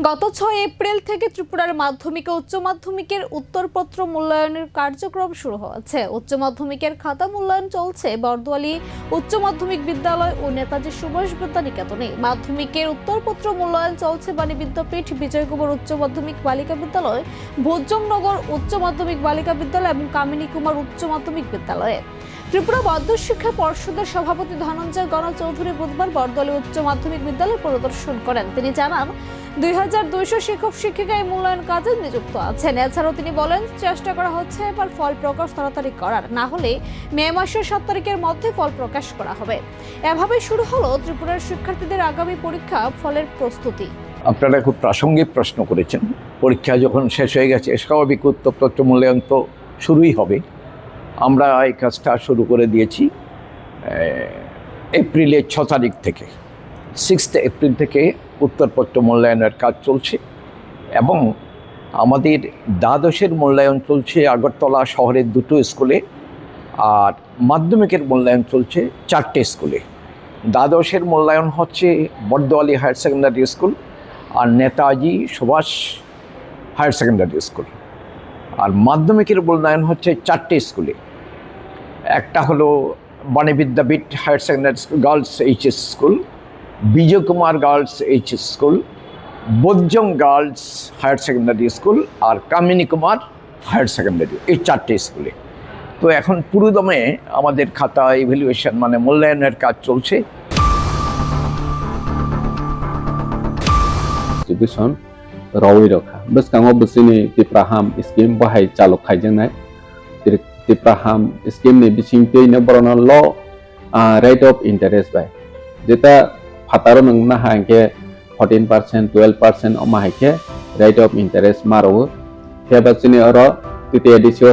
গত ৬ এপ্রিল থেকে ত্রিপুরার মাধ্যমিক ও উচ্চ মাধ্যমিকের উত্তরপত্র মূল্যায়নের কার্যক্রম শুরু হয়েছে। উচ্চ মাধ্যমিকের খাতা মূল্যায়ন চলছে বর্দোয়ালি উচ্চ মাধ্যমিক বিদ্যালয় ও নেতাজি সুভাষ বিদ্যানিকেতনে। মাধ্যমিকের উত্তরপত্র মূল্যায়ন চলছে বাণী বিদ্যাপীঠ, বিজয়কুমার উচ্চ মাধ্যমিক বালিকা বিদ্যালয়, ভোজনগর উচ্চ মাধ্যমিক বালিকা বিদ্যালয় এবং কামিনী কুমার উচ্চ মাধ্যমিক বিদ্যালয়ে। ত্রিপুরা বৌদ্ধ শিক্ষা পর্ষদের সভাপতি ধনঞ্জয় গণ চৌধুরী বুধবার বর্দোয়ালি উচ্চ মাধ্যমিক বিদ্যালয় পরিদর্শন করেন। তিনি জানান 2200 শিক্ষক শিক্ষিকা এই মূল্যায়ন কাজে নিযুক্ত আছেন। এছাড়াও তিনি বলেন, চেষ্টা করা হচ্ছে এবার ফল প্রকাশ তাড়াতাড়ি করার, না হলে মে মাসের 7 তারিখের মধ্যে ফল প্রকাশ করা হবে। এভাবে শুরু হলো ত্রিপুরার শিক্ষার্থীদের আগামী পরীক্ষা ফলের প্রস্তুতি। আপনারা খুব প্রাসঙ্গিক প্রশ্ন করেছেন। পরীক্ষা যখন শেষ হয়ে গেছে, স্বাভাবিক উত্তরপত্র মূল্যায়ন তো শুরুই হবে। আমরা এই কাজটা শুরু করে দিয়েছি এপ্রিলের 6 তারিখ থেকে। 6 এপ্রিল থেকে উত্তরপত্র মূল্যায়নের কাজ চলছে এবং আমাদের দ্বাদশের মূল্যায়ন চলছে আগরতলা শহরের 2টো স্কুলে, আর মাধ্যমিকের মূল্যায়ন চলছে 4টে স্কুলে। দ্বাদশের মূল্যায়ন হচ্ছে বর্দোয়ালি হায়ার সেকেন্ডারি স্কুল আর Netaji Subhash higher secondary school, আর মাধ্যমিকের মূল্যায়ন হচ্ছে 4টে স্কুলে। একটা হলো Bani Vidyapith higher secondary school girls HS school, Bijoykumar girls HS school, Bodhjung girls higher secondary school আর কামিনী কুমার হায়ার সেকেন্ডারি, এই 4টে স্কুলে। তো এখন পুরোদমে আমাদের খাতা ইভ্যালুয়েশন মানে মূল্যায়নের কাজ চলছে। एजुकेशन रावै रखा बसकांगो बसिनि तिप्राहाम स्कीम बाहाय चालक खायजोंनाय तिप्राहाम स्कीम नि बिसिंतै न बरना ल रेट ऑफ इंटरेस्ट बाय जेता फातारो नंगना हांके 14% 12% अमा हाइके रेट ऑफ इंटरेस्ट मारो हे बसिनि अरो तिते एडिसियो